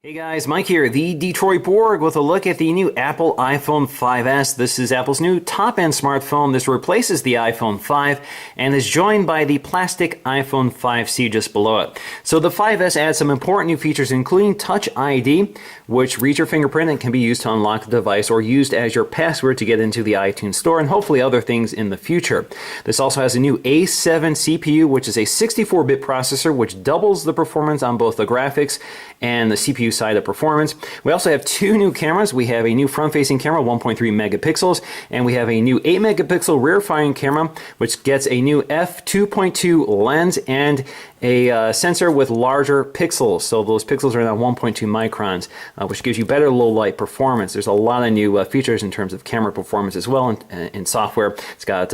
Hey guys, Mike here, the Detroit Borg, with a look at the new Apple iPhone 5S. This is Apple's new top-end smartphone. This replaces the iPhone 5 and is joined by the plastic iPhone 5C just below it. So the 5S adds some important new features, including Touch ID, which reads your fingerprint and can be used to unlock the device or used as your password to get into the iTunes Store, and hopefully other things in the future. This also has a new A7 CPU, which is a 64-bit processor, which doubles the performance on both the graphics and the CPU side of performance. We also have two new cameras. We have a new front-facing camera, 1.3 megapixels, and we have a new 8 megapixel rear-firing camera, which gets a new f2.2 lens and a sensor with larger pixels. So those pixels are now 1.2 microns, which gives you better low-light performance. There's a lot of new features in terms of camera performance as well in software. It's got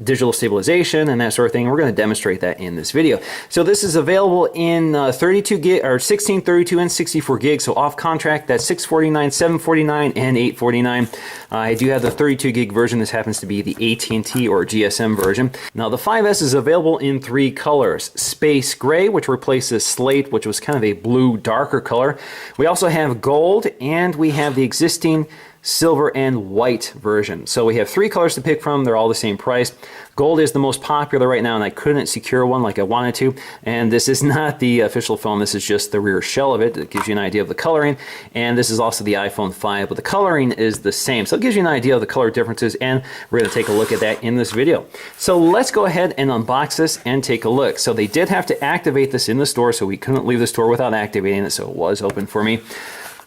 digital stabilization and that sort of thing. We're going to demonstrate that in this video. So this is available in 32 gig or 16, 32, and 64 gigs. So off contract, that's $649, $749, and $849. I do have the 32 gig version. This happens to be the AT&T or GSM version. Now the 5S is available in three colors: space gray, which replaces slate, which was kind of a blue darker color. We also have gold, and we have the existing silver and white version. So we have three colors to pick from. They're all the same price. Gold is the most popular right now, and I couldn't secure one like I wanted to. And this is not the official phone. This is just the rear shell of it. It gives you an idea of the coloring. And this is also the iPhone 5, but the coloring is the same. So it gives you an idea of the color differences, and we're going to take a look at that in this video. So let's go ahead and unbox this and take a look. So they did have to activate this in the store, so we couldn't leave the store without activating it, so it was open for me.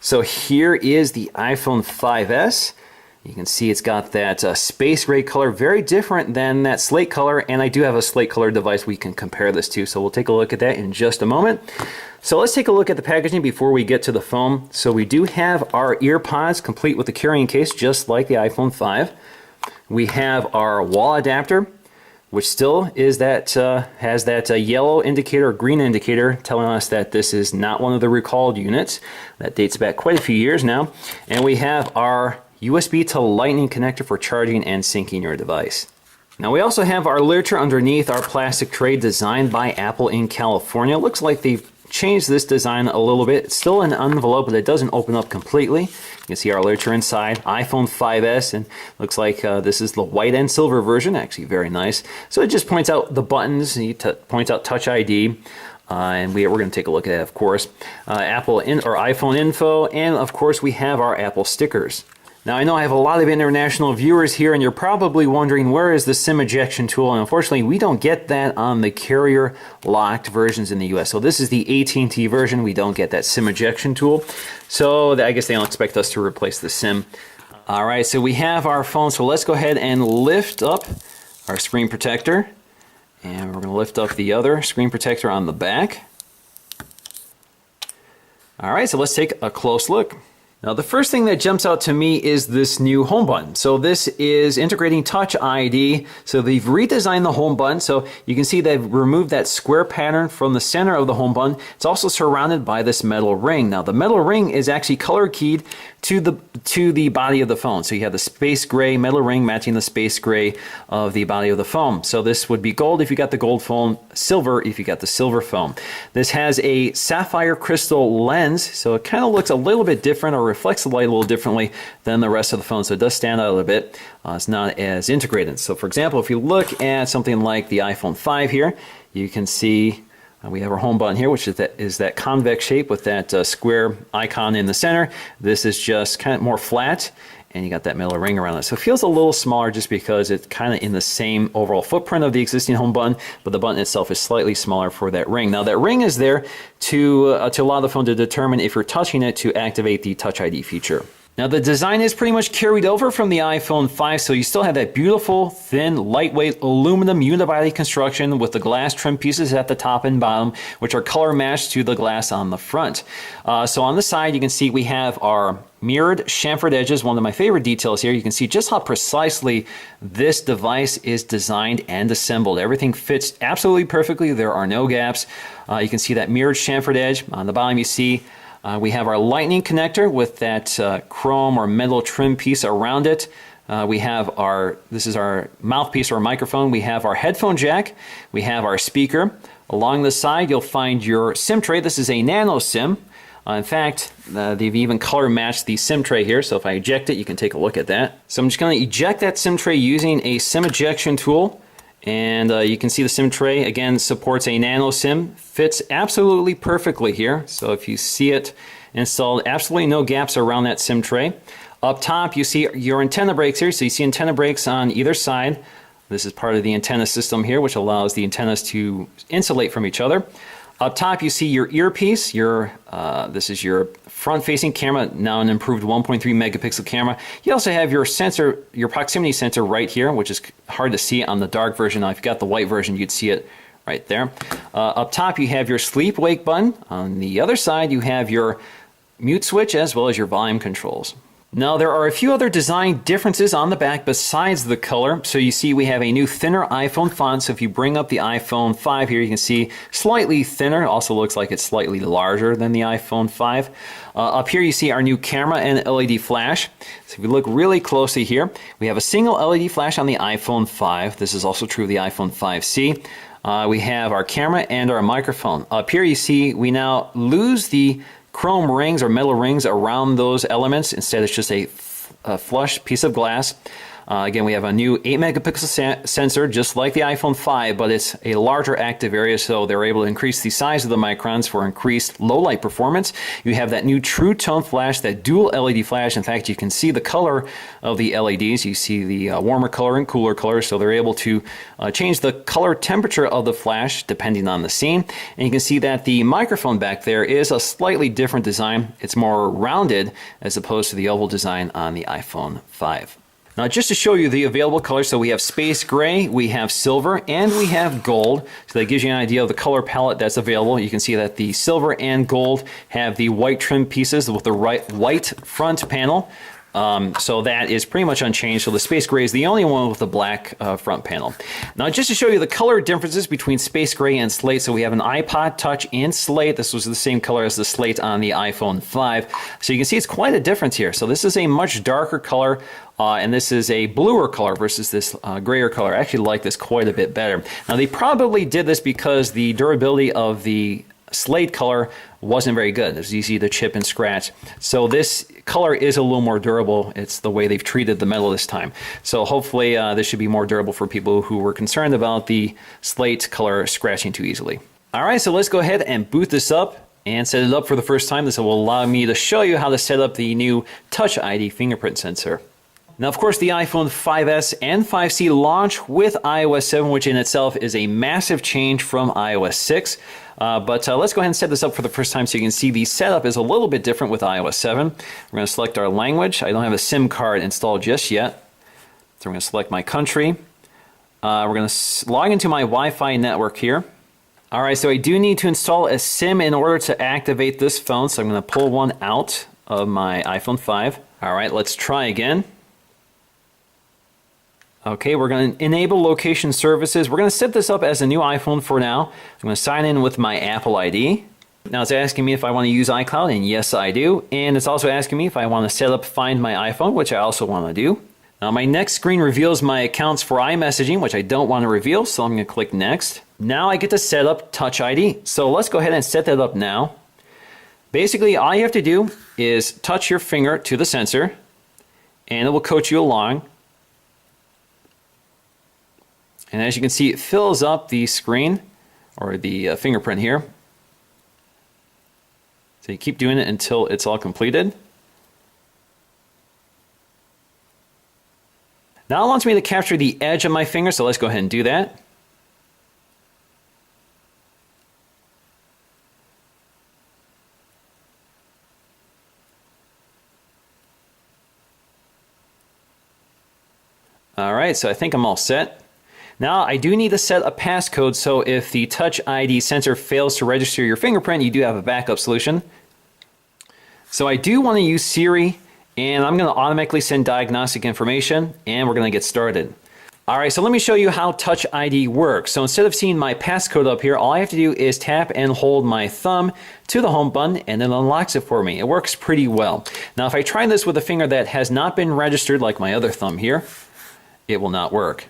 So here is the iPhone 5S. You can see it's got that space gray color, very different than that slate color, and I do have a slate color device we can compare this to, so we'll take a look at that in just a moment. So let's take a look at the packaging before we get to the phone. So we do have our ear pods complete with the carrying case, just like the iPhone 5. We have our wall adapter, which still is that has that yellow indicator or green indicator telling us that this is not one of the recalled units. That dates back quite a few years now. And we have our USB to Lightning connector for charging and syncing your device. Now we also have our literature underneath our plastic tray designed by Apple in California. It looks like they've changed this design a little bit. It's still an envelope, but it doesn't open up completely. You can see our literature inside, iPhone 5S, and looks like this is the white and silver version. Actually very nice. So it just points out the buttons, points out Touch ID, and we're going to take a look at it, of course. Apple or iPhone info, and of course we have our Apple stickers. Now I know I have a lot of international viewers here, and you're probably wondering, where is the SIM ejection tool? And unfortunately we don't get that on the carrier locked versions in the US. So this is the AT&T version. We don't get that SIM ejection tool. So I guess they don't expect us to replace the SIM. Alright, so we have our phone. So let's go ahead and lift up our screen protector. And we're going to lift up the other screen protector on the back. Alright, so let's take a close look. Now the first thing that jumps out to me is this new home button. So this is integrating Touch ID. So they've redesigned the home button. So you can see they've removed that square pattern from the center of the home button. It's also surrounded by this metal ring. Now the metal ring is actually color keyed to the body of the phone. So you have the space gray metal ring matching the space gray of the body of the phone. So this would be gold if you got the gold phone, silver if you got the silver phone. This has a sapphire crystal lens, so it kind of looks a little bit different, or reflects the light a little differently than the rest of the phone. So it does stand out a little bit. It's not as integrated. So for example, if you look at something like the iPhone 5 here, you can see we have our home button here, which is that convex shape with that square icon in the center. This is just kind of more flat, and you got that metal ring around it. So it feels a little smaller just because it's kind of in the same overall footprint of the existing home button, but the button itself is slightly smaller for that ring. Now that ring is there to allow the phone to determine if you're touching it to activate the Touch ID feature. Now the design is pretty much carried over from the iPhone 5, so you still have that beautiful, thin, lightweight aluminum unibody construction with the glass trim pieces at the top and bottom, which are color matched to the glass on the front. So on the side you can see we have our mirrored chamfered edges, one of my favorite details here. You can see just how precisely this device is designed and assembled. Everything fits absolutely perfectly. There are no gaps. You can see that mirrored chamfered edge. On the bottom you see we have our Lightning connector with that chrome or metal trim piece around it. We have this is our mouthpiece or microphone. We have our headphone jack. We have our speaker. Along the side, you'll find your SIM tray. This is a nano SIM. In fact, they've even color matched the SIM tray here, so if I eject it, you can take a look at that. So I'm just going to eject that SIM tray using a SIM ejection tool. And you can see the SIM tray, again, supports a nano SIM. Fits absolutely perfectly here. So if you see it installed, absolutely no gaps around that SIM tray. Up top, you see your antenna brakes here. So you see antenna brakes on either side. This is part of the antenna system here, which allows the antennas to insulate from each other. Up top, you see your earpiece. This is your front-facing camera, now an improved 1.3 megapixel camera. You also have your sensor, your proximity sensor right here, which is hard to see on the dark version. Now, if you got the white version, you'd see it right there. Up top, you have your sleep-wake button. On the other side, you have your mute switch as well as your volume controls. Now, there are a few other design differences on the back besides the color. So you see we have a new thinner iPhone font. So if you bring up the iPhone 5 here, you can see slightly thinner. It also looks like it's slightly larger than the iPhone 5. Up here you see our new camera and LED flash. So if you look really closely here, we have a single LED flash on the iPhone 5. This is also true of the iPhone 5C. We have our camera and our microphone. Up here you see we now lose the chrome rings or metal rings around those elements. Instead, it's just a flush piece of glass. Again, we have a new 8 megapixel sensor, just like the iPhone 5, but it's a larger active area, so they're able to increase the size of the microns for increased low light performance. You have that new true tone flash, that dual LED flash. In fact, you can see the color of the LEDs. You see the warmer color and cooler color, so they're able to change the color temperature of the flash depending on the scene. And you can see that the microphone back there is a slightly different design. It's more rounded as opposed to the oval design on the iPhone 5. Now, just to show you the available colors, so we have space gray, we have silver, and we have gold. So that gives you an idea of the color palette that's available. You can see that the silver and gold have the white trim pieces with the white front panel. So that is pretty much unchanged. So the space gray is the only one with the black front panel. Now, just to show you the color differences between space gray and slate, so we have an iPod Touch in slate. This was the same color as the slate on the iPhone 5. So you can see it's quite a difference here. So this is a much darker color. And this is a bluer color versus this grayer color. I actually like this quite a bit better. Now, they probably did this because the durability of the slate color wasn't very good. It was easy to chip and scratch. So this color is a little more durable. It's the way they've treated the metal this time. So hopefully this should be more durable for people who were concerned about the slate color scratching too easily. All right, so let's go ahead and boot this up and set it up for the first time. This will allow me to show you how to set up the new Touch ID fingerprint sensor. Now, of course, the iPhone 5S and 5C launch with iOS 7, which in itself is a massive change from iOS 6. But let's go ahead and set this up for the first time so you can see the setup is a little bit different with iOS 7. We're going to select our language. I don't have a SIM card installed just yet. So we're going to select my country. We're going to log into my Wi-Fi network here. All right, so I do need to install a SIM in order to activate this phone. So I'm going to pull one out of my iPhone 5. All right, let's try again. Okay, we're going to enable location services. We're going to set this up as a new iPhone for now. I'm going to sign in with my Apple ID. Now it's asking me if I want to use iCloud, and yes, I do. And it's also asking me if I want to set up Find My iPhone, which I also want to do. Now my next screen reveals my accounts for iMessaging, which I don't want to reveal, so I'm going to click Next. Now I get to set up Touch ID. So let's go ahead and set that up now. Basically, all you have to do is touch your finger to the sensor, and it will coach you along. And as you can see, it fills up the screen, or the fingerprint here. So you keep doing it until it's all completed. Now it wants me to capture the edge of my finger, so let's go ahead and do that. All right, so I think I'm all set. Now, I do need to set a passcode, so if the Touch ID sensor fails to register your fingerprint, you do have a backup solution. So I do want to use Siri, and I'm going to automatically send diagnostic information, and we're going to get started. All right, so let me show you how Touch ID works. So instead of seeing my passcode up here, all I have to do is tap and hold my thumb to the home button, and it unlocks it for me. It works pretty well. Now, if I try this with a finger that has not been registered, like my other thumb here, it will not work.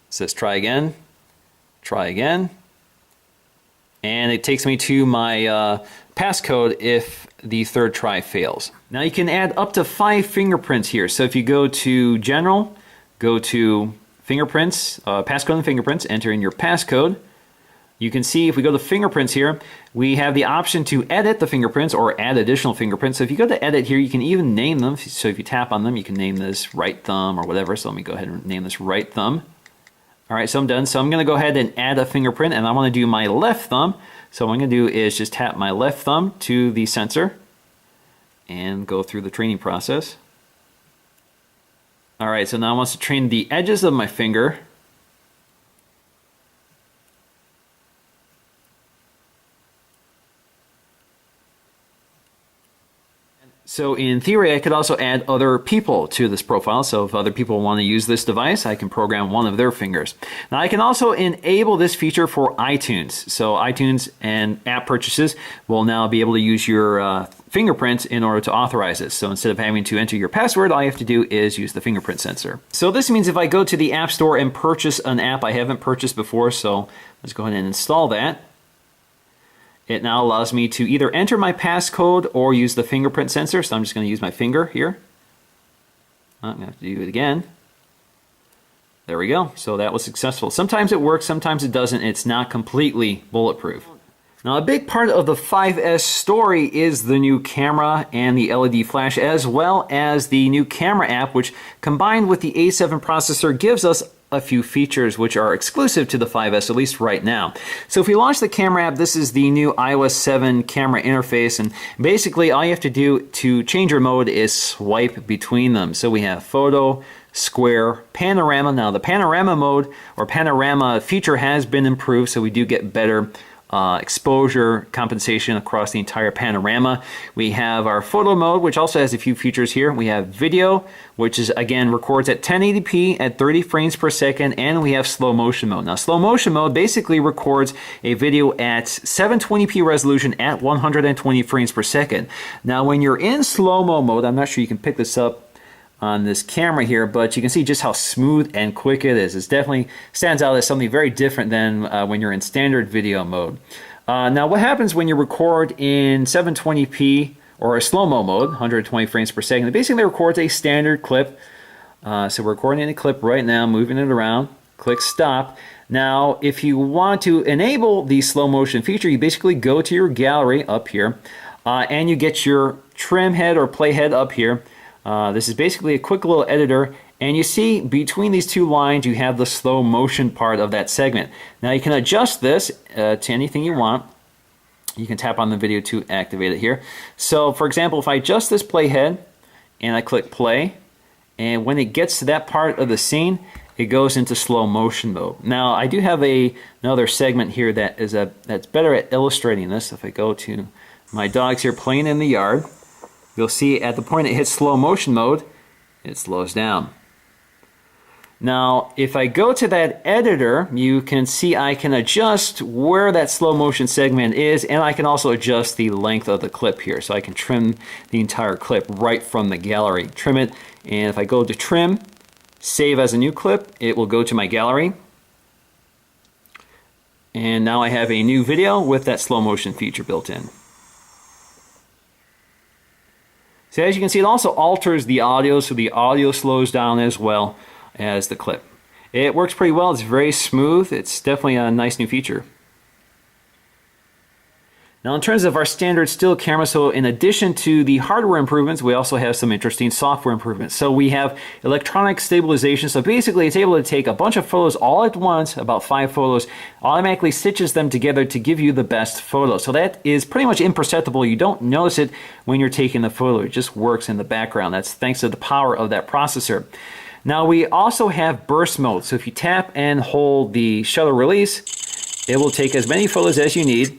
It says try again, and it takes me to my passcode if the third try fails. Now you can add up to 5 fingerprints here. So if you go to General, go to Fingerprints, passcode and fingerprints, enter in your passcode. You can see if we go to fingerprints here, we have the option to edit the fingerprints or add additional fingerprints. So if you go to edit here, you can even name them. So if you tap on them, you can name this right thumb or whatever. So let me go ahead and name this right thumb. All right, so I'm done. So I'm going to go ahead and add a fingerprint, and I want to do my left thumb. So what I'm going to do is just tap my left thumb to the sensor and go through the training process. All right, so now I want to train the edges of my finger. So in theory, I could also add other people to this profile. So if other people want to use this device, I can program one of their fingers. Now I can also enable this feature for iTunes. So iTunes and app purchases will now be able to use your fingerprint in order to authorize this. So instead of having to enter your password, all you have to do is use the fingerprint sensor. So this means if I go to the App Store and purchase an app I haven't purchased before, so let's go ahead and install that. It now allows me to either enter my passcode or use the fingerprint sensor. So I'm just going to use my finger here. I'm going to have to do it again. There we go. So that was successful. Sometimes it works, sometimes it doesn't. It's not completely bulletproof. Now a big part of the 5S story is the new camera and the LED flash, as well as the new camera app, which combined with the A7 processor gives us a few features which are exclusive to the 5S, at least right now. So if we launch the camera app, this is the new iOS 7 camera interface, and basically all you have to do to change your mode is swipe between them. So we have photo, square, panorama. Now the panorama mode or panorama feature has been improved, so we do get better exposure compensation across the entire panorama. We have our photo mode, which also has a few features here. We have video, which is again records at 1080p at 30 frames per second, and we have slow motion mode. Now slow motion mode basically records a video at 720p resolution at 120 frames per second. Now when you're in slow-mo mode, I'm not sure you can pick this up on this camera here, but you can see just how smooth and quick it is. It definitely stands out as something very different than when you're in standard video mode. Now what happens when you record in 720p or a slow-mo mode, 120 frames per second? It basically records a standard clip. So we're recording a clip right now, moving it around. Click stop. Now if you want to enable the slow motion feature, you basically go to your gallery up here and you get your trim head or play head up here. This is basically a quick little editor, and you see between these two lines you have the slow motion part of that segment. Now you can adjust this to anything you want. You can tap on the video to activate it here. So for example, if I adjust this playhead and I click play, and when it gets to that part of the scene, it goes into slow motion mode. Now I do have another segment here that is that's better at illustrating this. If I go to my dogs here playing in the yard, you'll see at the point it hits slow motion mode, it slows down. Now, if I go to that editor, you can see I can adjust where that slow motion segment is, and I can also adjust the length of the clip here. So I can trim the entire clip right from the gallery. Trim it, and if I go to trim, save as a new clip, it will go to my gallery. And now I have a new video with that slow motion feature built in. So as you can see, it also alters the audio, so the audio slows down as well as the clip. It works pretty well. It's very smooth. It's definitely a nice new feature. Now in terms of our standard still camera, so in addition to the hardware improvements, we also have some interesting software improvements. So we have electronic stabilization. So basically it's able to take a bunch of photos all at once, about 5 photos, automatically stitches them together to give you the best photo. So that is pretty much imperceptible. You don't notice it when you're taking the photo. It just works in the background. That's thanks to the power of that processor. Now we also have burst mode. So if you tap and hold the shutter release, it will take as many photos as you need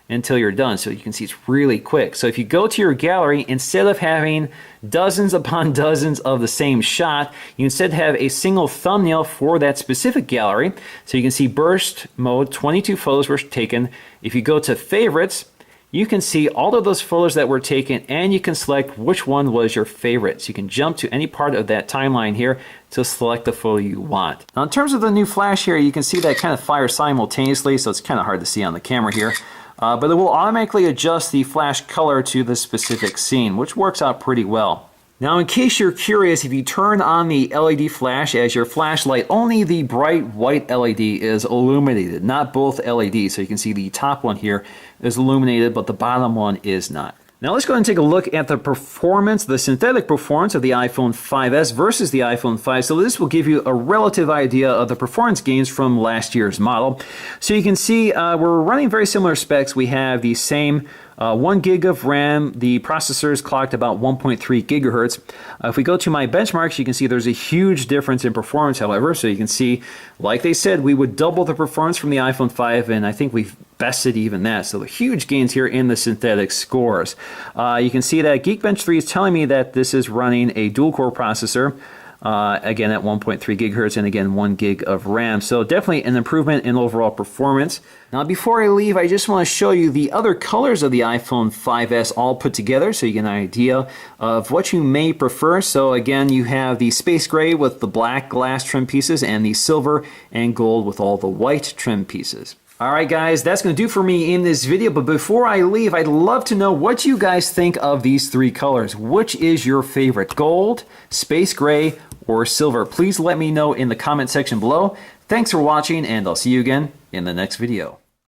until you're done. So you can see it's really quick. So if you go to your gallery, instead of having dozens upon dozens of the same shot, you instead have a single thumbnail for that specific gallery. So you can see burst mode, 22 photos were taken. If you go to favorites, you can see all of those photos that were taken, and you can select which one was your favorite. So you can jump to any part of that timeline here to select the photo you want. Now in terms of the new flash here, you can see that kind of fires simultaneously, so it's kind of hard to see on the camera here. but it will automatically adjust the flash color to the specific scene, which works out pretty well. Now, in case you're curious, if you turn on the LED flash as your flashlight, only the bright white LED is illuminated, not both LEDs. So you can see the top one here is illuminated, but the bottom one is not. Now let's go ahead and take a look at the performance, the synthetic performance of the iPhone 5S versus the iPhone 5. So this will give you a relative idea of the performance gains from last year's model. So you can see we're running very similar specs. We have the same 1 gig of RAM. The processor is clocked about 1.3 gigahertz. If we go to my benchmarks, you can see there's a huge difference in performance, however. So you can see, like they said, we would double the performance from the iPhone 5, and I think we've bested even that. So the huge gains here in the synthetic scores. You can see that Geekbench 3 is telling me that this is running a dual-core processor. Again at 1.3 gigahertz and again 1 gig of RAM. So definitely an improvement in overall performance. Now before I leave, I just want to show you the other colors of the iPhone 5S all put together so you get an idea of what you may prefer. So again, you have the space gray with the black glass trim pieces and the silver and gold with all the white trim pieces. Alright guys, that's going to do for me in this video, but before I leave, I'd love to know what you guys think of these three colors. Which is your favorite? Gold, space gray, or silver? Please let me know in the comment section below. Thanks for watching, and I'll see you again in the next video.